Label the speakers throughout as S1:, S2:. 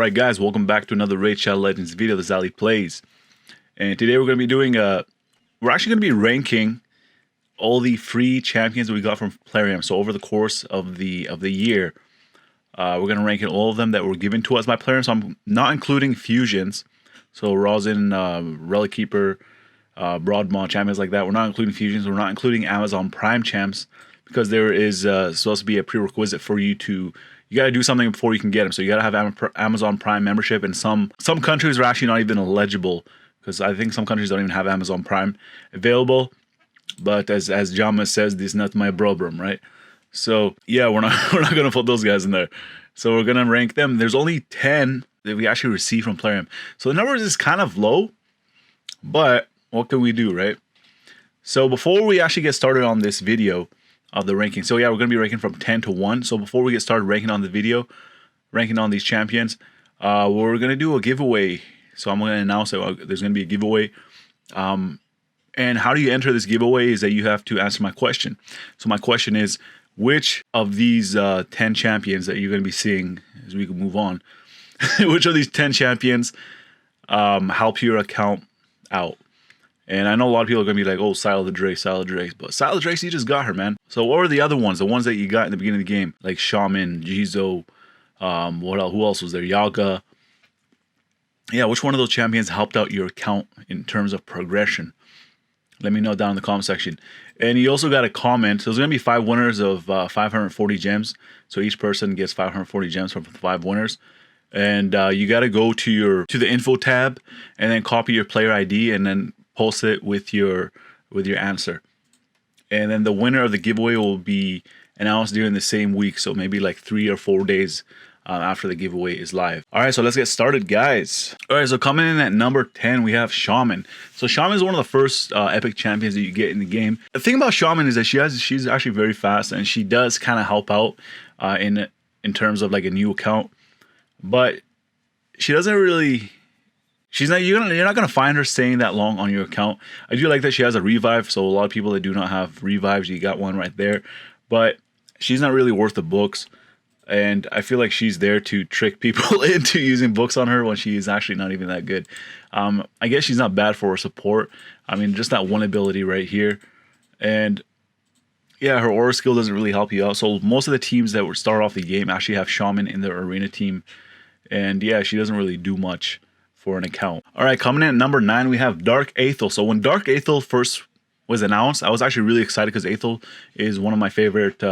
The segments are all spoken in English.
S1: Alright guys, welcome back to another Raid Shadow Legends video. This is Ali Plays. And today we're going to be doing we're actually going to be ranking all the free champions that we got from Plarium. So over the course of the year, we're going to rank all of them that were given to us by Plarium. So I'm not including fusions. So Rosin, Relic Keeper, Broadmaw, champions like that. We're not including fusions. We're not including Amazon Prime champs because there is supposed to be a prerequisite for you to... You got to do something before you can get them. So you got to have Amazon Prime membership, and some countries are actually not even eligible because I think some countries don't even have Amazon Prime available. But as Jama says, this is not my problem, right? So yeah, we're not gonna put those guys in there. So we're gonna rank them. There's only 10 that we actually receive from Plarium. So the numbers is kind of low, but what can we do, right? So before we actually get started on this video of the ranking. So yeah, we're going to be ranking from 10 to 1. So before we get started ranking on the video, ranking on these champions, we're going to do a giveaway. So I'm going to announce that there's going to be a giveaway. And how do you enter this giveaway is that you have to answer my question. So my question is, which of these 10 champions that you're going to be seeing as we can move on, which of these 10 champions help your account out? And I know a lot of people are going to be like, oh, Silo the Drake. But Silo the Drake, you just got her, man. So what were the other ones? The ones that you got in the beginning of the game? Like Shaman, Jizo, what else? Who else was there? Yaga. Yeah, which one of those champions helped out your account in terms of progression? Let me know down in the comment section. And you also got a comment. So there's going to be 5 winners of 540 gems. So each person gets 540 gems from the 5 winners. And you got to go to the info tab and then copy your player ID and then post it with your answer, and then the winner of the giveaway will be announced during the same week, so maybe like 3 or 4 days after the giveaway is live. All right, so let's get started, guys. All right, so coming in at number 10, we have Shaman. So Shaman is one of the first epic champions that you get in the game. The thing about Shaman is that she's actually very fast, and she does kind of help out in terms of like a new account, but she doesn't really... You're not gonna find her staying that long on your account. I do like that she has a revive, so a lot of people that do not have revives, you got one right there. But she's not really worth the books, and I feel like she's there to trick people into using books on her when she is actually not even that good. I guess she's not bad for her support. I mean, just that one ability right here, and yeah, her aura skill doesn't really help you out. So most of the teams that would start off the game actually have Shaman in their arena team, and yeah, she doesn't really do much for an account. All right, coming in at number 9, we have Dark Ethel. So when Dark Ethel first was announced, I was actually really excited because Ethel is one of my favorite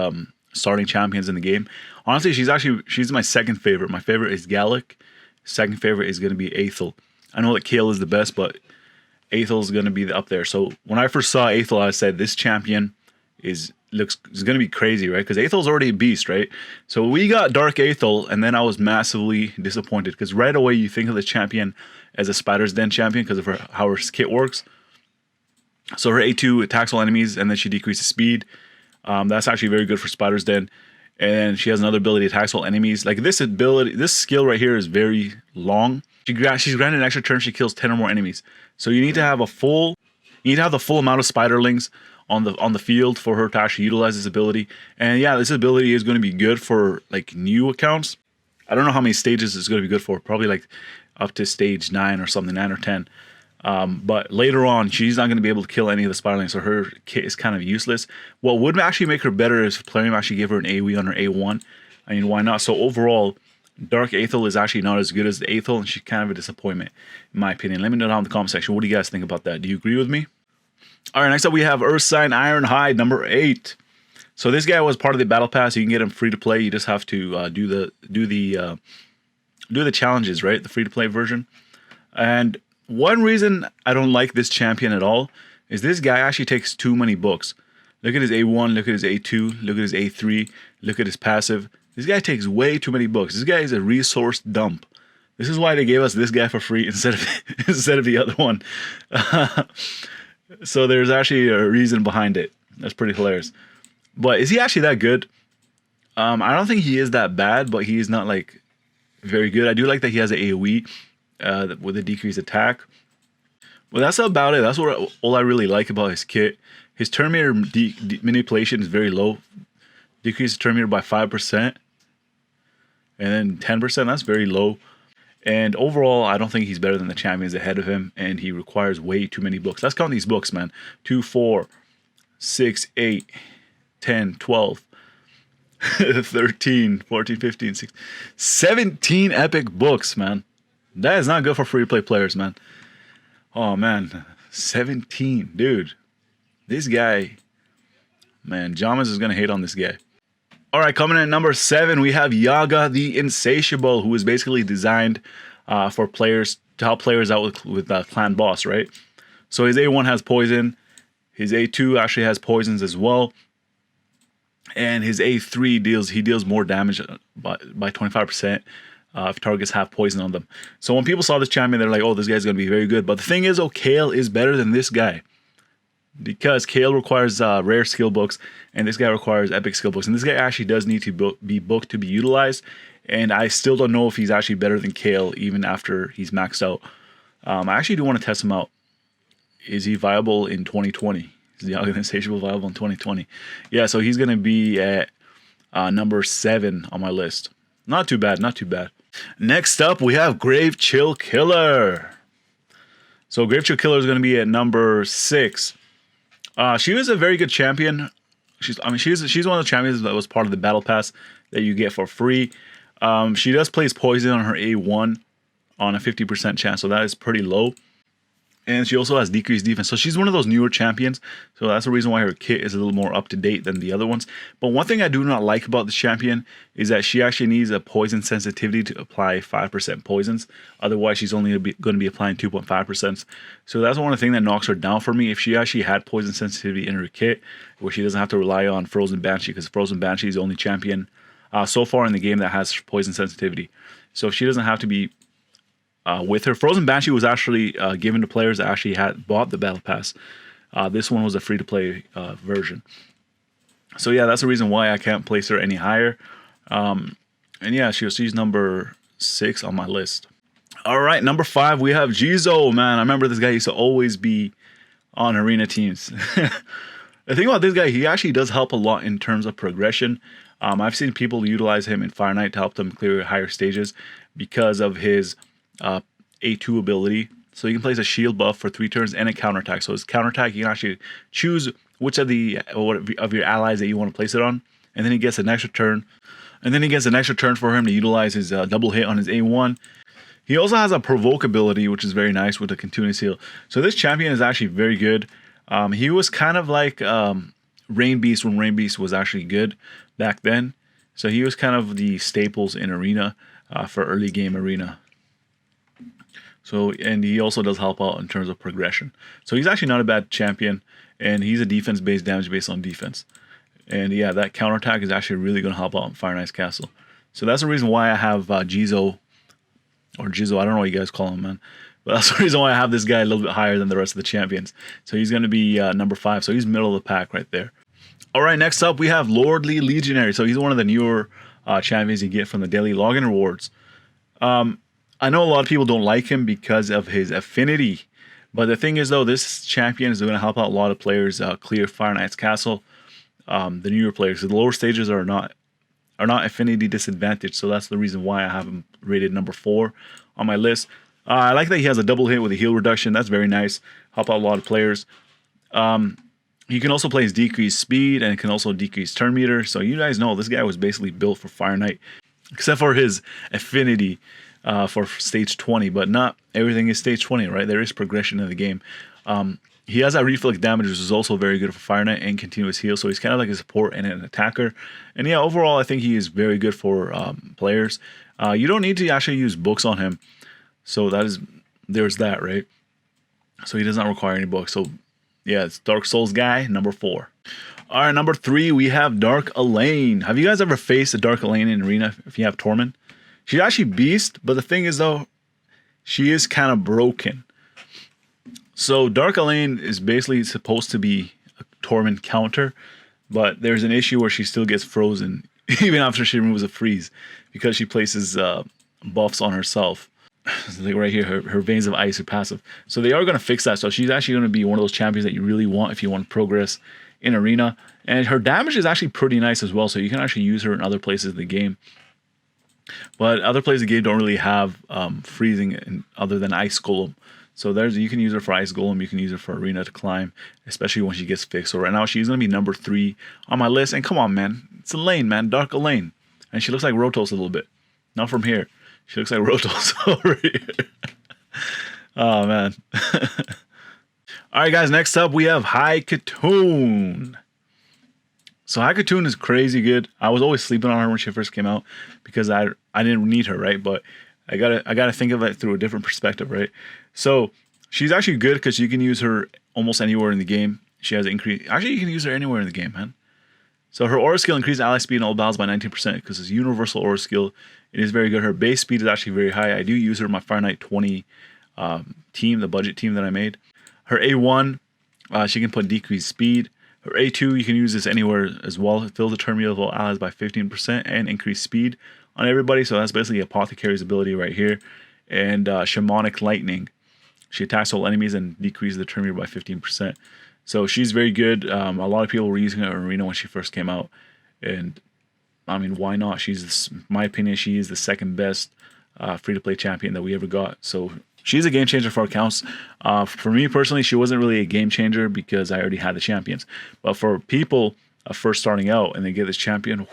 S1: starting champions in the game. Honestly, she's my second favorite. My favorite is Gallic. Second favorite is going to be Ethel. I know that Kale is the best, but Ethel is going to be up there. So when I first saw Ethel, I said this champion is going to be crazy, right? Because Ethel's already a beast, right? So we got Dark Ethel, and then I was massively disappointed because right away you think of the champion as a Spider's Den champion because of how her kit works. So her A2 attacks all enemies, and then she decreases speed. That's actually very good for Spider's Den. And she has another ability, attacks all enemies. Like this skill right here is very long. She's granted an extra turn. She kills 10 or more enemies. So you need to have the full amount of Spiderlings on the field for her to actually utilize this ability. And yeah, this ability is going to be good for like new accounts. I don't know how many stages it's going to be good for. Probably like up to stage 9 or something, 9 or 10. But later on, she's not going to be able to kill any of the Spiderlings, so her kit is kind of useless. What would actually make her better is if Plarium actually gave her an AoE on her A1. I mean, why not? So overall, Dark Ethel is actually not as good as the Ethel, and she's kind of a disappointment, in my opinion. Let me know down in the comment section. What do you guys think about that? Do you agree with me? All right, next up we have Earthsign Ironhide, number 8. So this guy was part of the battle pass. You can get him free to play. You just have to do the challenges, right? The free to play version. And one reason I don't like this champion at all is this guy actually takes too many books. Look at his A1, look at his A2, look at his A3, look at his passive. This guy takes way too many books. This guy is a resource dump. This is why they gave us this guy for free instead of the other one. So there's actually a reason behind it. That's pretty hilarious. But is he actually that good? I don't think he is that bad, but he is not like very good. I do like that he has an AoE with a decreased attack. Well, that's about it. That's all I really like about his kit. His turn meter manipulation is very low. Decreases turn meter by 5%. And then 10%, that's very low. And overall, I don't think he's better than the champions ahead of him, and he requires way too many books. Let's count these books, man. 2, 4, 6, 8, 10, 12, 13, 14, 15, 16, 17 epic books, man. That is not good for free-to-play players, man. Oh, man. 17. Dude. This guy... Man, Jamas is going to hate on this guy. All right, coming in at number 7, we have Yaga the Insatiable, who is basically designed for players to help players out with clan boss, right? So his A1 has poison. His A2 actually has poisons as well. And his A3 deals more damage by 25% if targets have poison on them. So when people saw this champion, they're like, oh, this guy's going to be very good. But the thing is, Kale is better than this guy. Because Kale requires rare skill books, and this guy requires epic skill books. And this guy actually does need to be booked to be utilized. And I still don't know if he's actually better than Kale, even after he's maxed out. I actually do want to test him out. Is he viable in 2020? Is the Insatiable viable in 2020? Yeah, so he's going to be at number 7 on my list. Not too bad, not too bad. Next up, we have Grave Chill Killer. So Grave Chill Killer is going to be at number 6. She was a very good champion. She's one of the champions that was part of the battle pass that you get for free. She does place poison on her A1 on a 50% chance, so that is pretty low. And she also has decreased defense. So she's one of those newer champions. So that's the reason why her kit is a little more up to date than the other ones. But one thing I do not like about this champion is that she actually needs a poison sensitivity to apply 5% poisons. Otherwise, she's only going to be applying 2.5%. So that's one of the things that knocks her down for me. If she actually had poison sensitivity in her kit, where she doesn't have to rely on Frozen Banshee, because Frozen Banshee is the only champion so far in the game that has poison sensitivity. So if she doesn't have to be with her. Frozen Banshee was actually given to players that actually had bought the Battle Pass. This one was a free-to-play version. So yeah, that's the reason why I can't place her any higher. And yeah, she's number 6 on my list. All right, number 5, we have Jizo, man. I remember this guy used to always be on arena teams. The thing about this guy, he actually does help a lot in terms of progression. I've seen people utilize him in Fire Knight to help them clear higher stages because of his A2 ability. So you can place a shield buff for 3 turns and a counterattack. So his counterattack, you can actually choose which of your allies that you want to place it on, and then he gets an extra turn. And then he gets an extra turn for him to utilize his double hit on his A1. He also has a provoke ability, which is very nice with a continuous heal. So this champion is actually very good. He was kind of like Rain Beast when Rain Beast was actually good back then. So he was kind of the staples in arena for early game arena. So, and he also does help out in terms of progression. So he's actually not a bad champion, and he's a defense-based, damage based on defense. And yeah, that counterattack is actually really going to help out in Fire Knight's Castle. So that's the reason why I have Jizo, or Jizo, I don't know what you guys call him, man. But that's the reason why I have this guy a little bit higher than the rest of the champions. So he's going to be number 5, so he's middle of the pack right there. All right, next up we have Lordly Legionary. So he's one of the newer champions you get from the daily login rewards. I know a lot of people don't like him because of his affinity, but the thing is though, this champion is going to help out a lot of players clear Fire Knight's Castle. The newer players, the lower stages are not affinity disadvantaged, so that's the reason why I have him rated number 4 on my list. I like that he has a double hit with a heal reduction. That's very nice. Help out a lot of players. He can also place decreased speed and can also decrease turn meter. So you guys know this guy was basically built for Fire Knight, except for his affinity for stage 20. But not everything is stage 20, right? There is progression in the game. He has that reflex damage, which is also very good for Fire Knight, and continuous heal. So he's kind of like a support and an attacker. And yeah, overall, I think he is very good for players. You don't need to actually use books on him. So there's that, right? So he does not require any books. So yeah, it's Dark Souls guy, number 4. All right, number 3, we have Dark Elaine. Have you guys ever faced a Dark Elaine in arena if you have Torment? She's actually beast, but the thing is though, she is kind of broken. So Dark Elaine is basically supposed to be a Torment counter, but there's an issue where she still gets frozen even after she removes a freeze because she places buffs on herself. Like right here, her Veins of Ice are passive. So they are going to fix that. So she's actually going to be one of those champions that you really want if you want to progress in arena. And her damage is actually pretty nice as well. So you can actually use her in other places in the game. But other players in the game don't really have freezing other than Ice Golem. So you can use her for Ice Golem, you can use her for Arena to climb, especially when she gets fixed. So right now she's gonna be number 3 on my list. And come on, man, it's a lane, man, Dark Lane, and she looks like Rotos a little bit. Not from here. She looks like Rotos over here. Oh man. All right, guys. Next up, we have Hikoton. So Hikoton is crazy good. I was always sleeping on her when she first came out because I didn't need her, right? But I gotta think of it through a different perspective, right? So she's actually good because you can use her almost anywhere in the game. She has increase. Actually, you can use her anywhere in the game, man. So her aura skill increases ally speed in all battles by 19% because it's universal aura skill. It is very good. Her base speed is actually very high. I do use her in my Fire Knight 20 team, the budget team that I made. Her A1, she can put decreased speed. Her A2, you can use this anywhere as well. It fills the turn meter of all allies by 15% and increase speed on everybody. So that's basically Apothecary's ability right here. And Shamanic Lightning. She attacks all enemies and decreases the turn meter by 15%. So she's very good. A lot of people were using her in Arena when she first came out. And I mean, why not? She's, in my opinion, she is the second best free-to-play champion that we ever got. So she's a game changer for accounts. For me personally, she wasn't really a game changer because I already had the champions. But for people first starting out and they get this champion,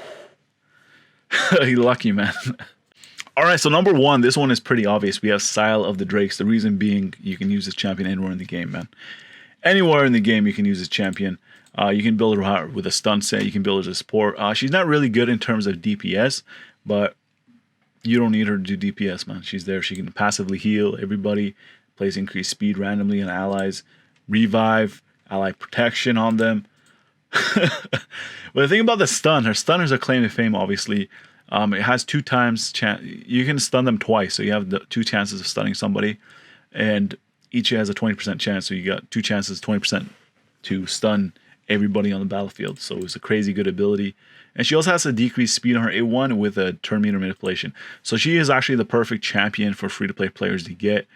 S1: you're lucky, man. All right, so number 1, this one is pretty obvious. We have Sile of the Drakes. The reason being, you can use this champion anywhere in the game, man. Anywhere in the game, you can use this champion. You can build her out with a stun set. You can build her as a support. She's not really good in terms of DPS, but you don't need her to do DPS, man. She's there. She can passively heal everybody, plays increased speed randomly on allies, revive, ally protection on them. But the thing about the stun, her stun is a claim to fame, obviously. It has 2 times chance. You can stun them twice, so you have the 2 chances of stunning somebody, and each has a 20% chance. So you got 2 chances, 20% to stun everybody on the battlefield. So it's a crazy good ability. And she also has a decreased speed on her A1 with a turn meter manipulation. So she is actually the perfect champion for free-to-play players to get.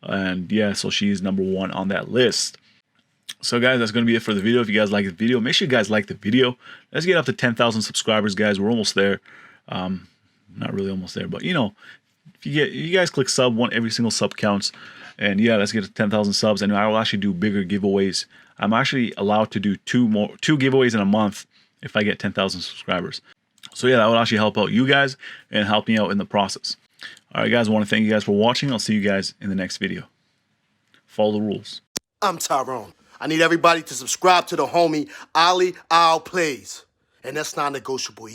S1: And yeah, so she's number 1 on that list. So guys, that's going to be it for the video. If you guys like the video, make sure you guys like the video. Let's get up to 10,000 subscribers, guys. We're almost there. Not really almost there, but you know, if you guys click sub, every single sub counts. And yeah, let's get to 10,000 subs, and I will actually do bigger giveaways. I'm actually allowed to do 2 giveaways in a month if I get 10,000 subscribers. So yeah, that would actually help out you guys and help me out in the process. All right, guys, I want to thank you guys for watching. I'll see you guys in the next video. Follow the rules.
S2: I'm Tyrone. I need everybody to subscribe to the homie Ali Al Plays, and that's non-negotiable.